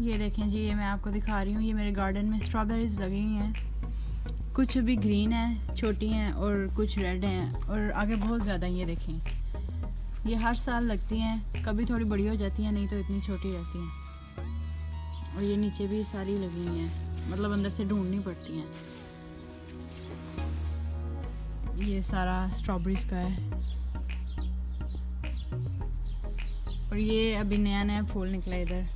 ये देखें जी, ये मैं आपको दिखा रही हूँ। ये मेरे गार्डन में स्ट्रॉबेरीज़ लगी हुई हैं। कुछ अभी ग्रीन हैं, छोटी हैं, और कुछ रेड हैं, और आगे बहुत ज़्यादा। ये देखें, ये हर साल लगती हैं। कभी थोड़ी बड़ी हो जाती हैं, नहीं तो इतनी छोटी रहती हैं। और ये नीचे भी सारी लगी हुई हैं, मतलब अंदर से ढूंढनी पड़ती हैं। ये सारा स्ट्रॉबेरीज़ का है। और ये अभी नया नया फूल निकला इधर।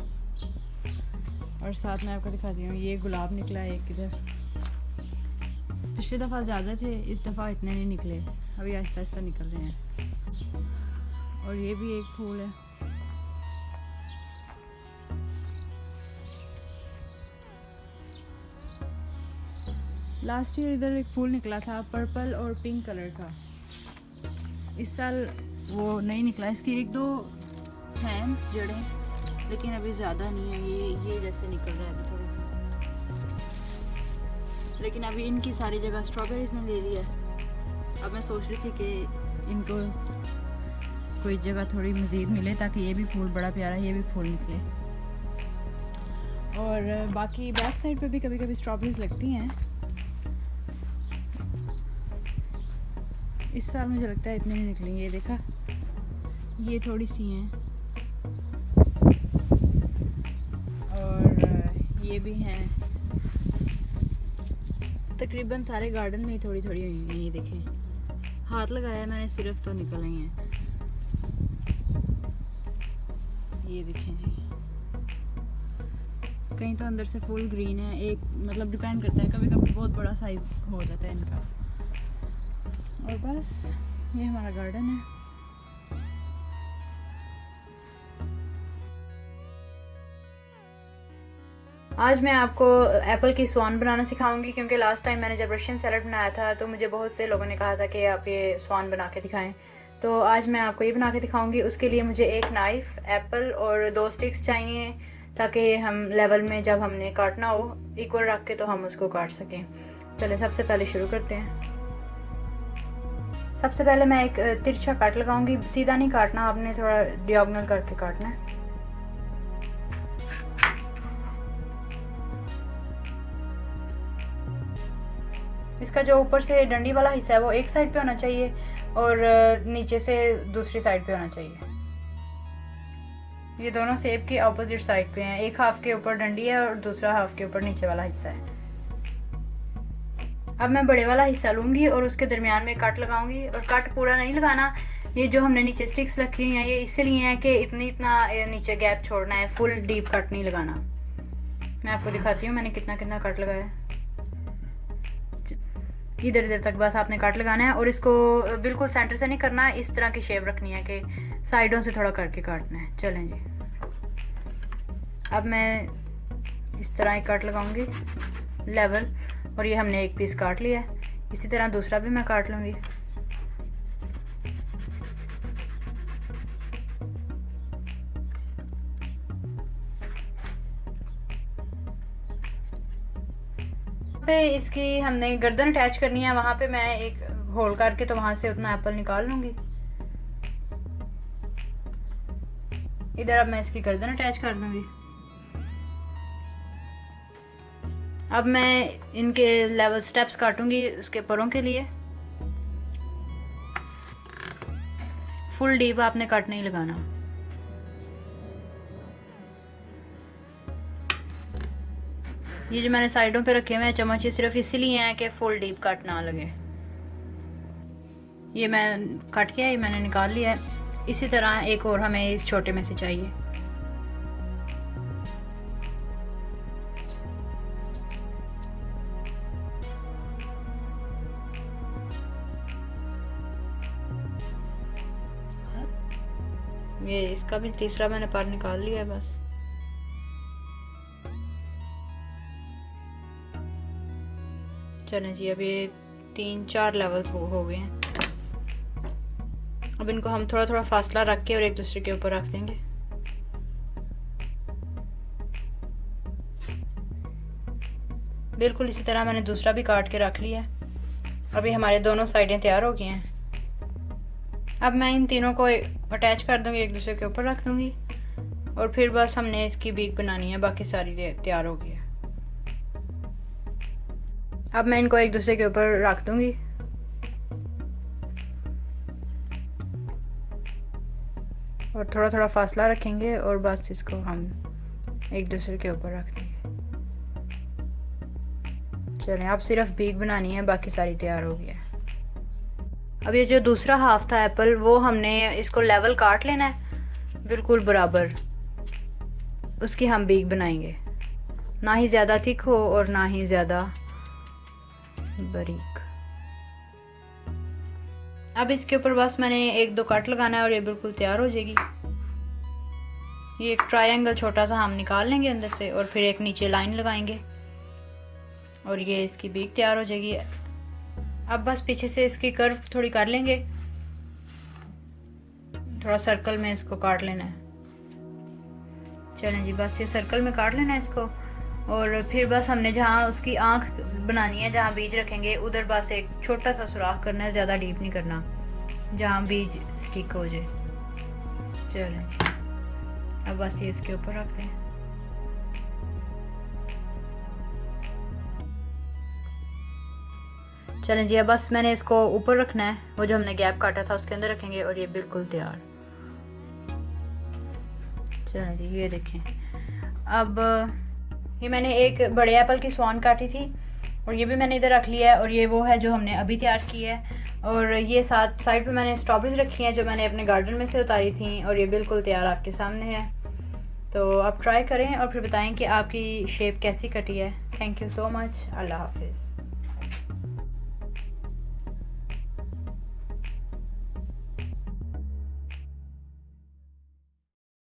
और साथ में आपको दिखाती हूँ, ये गुलाब निकला है एक इधर। पिछली दफ़ा ज़्यादा थे, इस दफ़ा इतने नहीं निकले। अभी आहिस्ता आहिस्ता निकल रहे हैं। और ये भी एक फूल है। लास्ट ईयर इधर एक फूल निकला था, पर्पल और पिंक कलर का। इस साल वो नहीं निकला। इसकी एक दो हैं जड़ें, लेकिन अभी ज़्यादा नहीं है। ये जैसे निकल रहा है अभी थोड़ा सा। लेकिन अभी इनकी सारी जगह स्ट्रॉबेरीज ने ले लिया। अब मैं सोच रही थी कि इनको कोई जगह थोड़ी मज़ीद मिले, ताकि ये भी फूल बड़ा प्यारा, ये भी फूल निकले। और बाकी बैक साइड पे भी कभी कभी स्ट्रॉबेरीज लगती हैं। इस साल मुझे लगता है इतने नहीं निकलेंगे। ये देखा, ये थोड़ी सी हैं, और ये भी हैं। तकरीबन सारे गार्डन में ही थोड़ी थोड़ी हुई हैं। ये देखें, हाथ लगाया मैंने सिर्फ तो निकल आई हैं। ये देखें जी, कहीं तो अंदर से फुल ग्रीन है। एक मतलब डिपेंड करता है, कभी कभी बहुत बड़ा साइज हो जाता है इनका। और बस ये हमारा गार्डन है। आज मैं आपको एप्पल की स्वान बनाना सिखाऊंगी, क्योंकि लास्ट टाइम मैंने जब रशियन सैलड बनाया था तो मुझे बहुत से लोगों ने कहा था कि आप ये स्वान बना के दिखाएं। तो आज मैं आपको ये बना के दिखाऊंगी। उसके लिए मुझे एक नाइफ़, एप्पल और 2 स्टिक्स चाहिए, ताकि हम लेवल में जब हमने काटना हो इक्वल रख के तो हम उसको काट सकें। चलिए सबसे पहले शुरू करते हैं। सबसे पहले मैं एक तिरछा काट लगाऊंगी। सीधा नहीं काटना, आपने थोड़ा डियागोनल करके काटना है। इसका जो ऊपर से डंडी वाला हिस्सा है वो एक साइड पे होना चाहिए, और नीचे से दूसरी साइड पे होना चाहिए। ये दोनों सेब के ऑपोजिट साइड पे हैं। एक हाफ के ऊपर डंडी है और दूसरा हाफ के ऊपर नीचे वाला हिस्सा है। अब मैं बड़े वाला हिस्सा लूँगी और उसके दरमियान में कट लगाऊंगी। और कट पूरा नहीं लगाना। ये जो हमने नीचे स्टिक्स रखी हुई हैं ये इसलिए हैं कि इतना नीचे गैप छोड़ना है, फुल डीप कट नहीं लगाना। मैं आपको दिखाती हूँ मैंने कितना कितना कट लगाया। इधर इधर तक बस आपने कट लगाना है, और इसको बिल्कुल सेंटर से नहीं करना, इस तरह की शेप रखनी है कि साइडों से थोड़ा करके काटना है। चलें जी, अब मैं इस तरह ही कट लगाऊंगी लेवल। और ये हमने एक पीस काट लिया है, इसी तरह दूसरा भी मैं काट लूँगी। पे इसकी हमने गर्दन अटैच करनी है, वहाँ पे मैं एक होल करके तो वहाँ से उतना एप्पल निकाल लूँगी। इधर अब मैं इसकी गर्दन अटैच कर दूँगी। अब मैं इनके लेवल स्टेप्स काटूंगी उसके परों के लिए। फुल डीप आपने कट नहीं लगाना। ये जो मैंने साइडों पे रखे हुए हैं चम्मच, ये सिर्फ इसीलिए हैं कि फुल डीप कट ना लगे। ये मैं कट किया, ये मैंने निकाल लिया है। इसी तरह एक और हमें इस छोटे में से चाहिए। ये इसका भी तीसरा मैंने पार्ट निकाल लिया है बस। चलें जी, अब ये 3-4 लेवल्स हो गए हैं। अब इनको हम थोड़ा थोड़ा फासला रख के और एक दूसरे के ऊपर रख देंगे। बिल्कुल इसी तरह मैंने दूसरा भी काट के रख लिया है। अभी हमारे दोनों साइडें तैयार हो गई हैं। अब मैं इन तीनों को अटैच कर दूंगी, एक दूसरे के ऊपर रख दूंगी। और फिर बस हमने इसकी बीक बनानी है, बाकी सारी तैयार हो गई है। अब मैं इनको एक दूसरे के ऊपर रख दूंगी। और थोड़ा थोड़ा फासला रखेंगे और बस इसको हम एक दूसरे के ऊपर रख देंगे। चलें, अब सिर्फ बीक बनानी है, बाकी सारी तैयार हो गई है। अब ये जो दूसरा हाफ था एप्पल, वो हमने इसको लेवल काट लेना है बिल्कुल बराबर, उसकी हम बीक बनाएंगे, ना ही ज़्यादा थिक हो और ना ही ज़्यादा बारीक। अब इसके ऊपर बस मैंने एक दो कट लगाना है और ये बिल्कुल तैयार हो जाएगी। ये एक ट्रायंगल छोटा सा हम निकाल लेंगे अंदर से और फिर एक नीचे लाइन लगाएंगे और ये इसकी बीक तैयार हो जाएगी। अब बस पीछे से इसकी कर्व थोड़ी कर लेंगे, थोड़ा सर्कल में इसको काट लेना है। चलें जी, बस ये सर्कल में काट लेना है इसको। और फिर बस हमने जहाँ उसकी आँख बनानी है, जहाँ बीज रखेंगे उधर बस एक छोटा सा सुराख करना है, ज़्यादा डीप नहीं करना, जहाँ बीज स्टिक हो जाए। चलें जी, अब बस ये इसके ऊपर रख दें। चलें जी, अब बस मैंने इसको ऊपर रखना है, वो जो हमने गैप काटा था उसके अंदर रखेंगे और ये बिल्कुल तैयार। चलें जी, ये देखें। अब ये मैंने एक बड़े एप्पल की स्वान काटी थी और ये भी मैंने इधर रख लिया है और ये वो है जो हमने अभी तैयार की है। और ये साथ साइड पे मैंने स्ट्रॉबेरीज रखी हैं जो मैंने अपने गार्डन में से उतारी थी और ये बिल्कुल तैयार आपके सामने है। तो आप ट्राई करें और फिर बताएं कि आपकी शेप कैसी कटी है। Thank you so much. अल्लाह हाफिज़।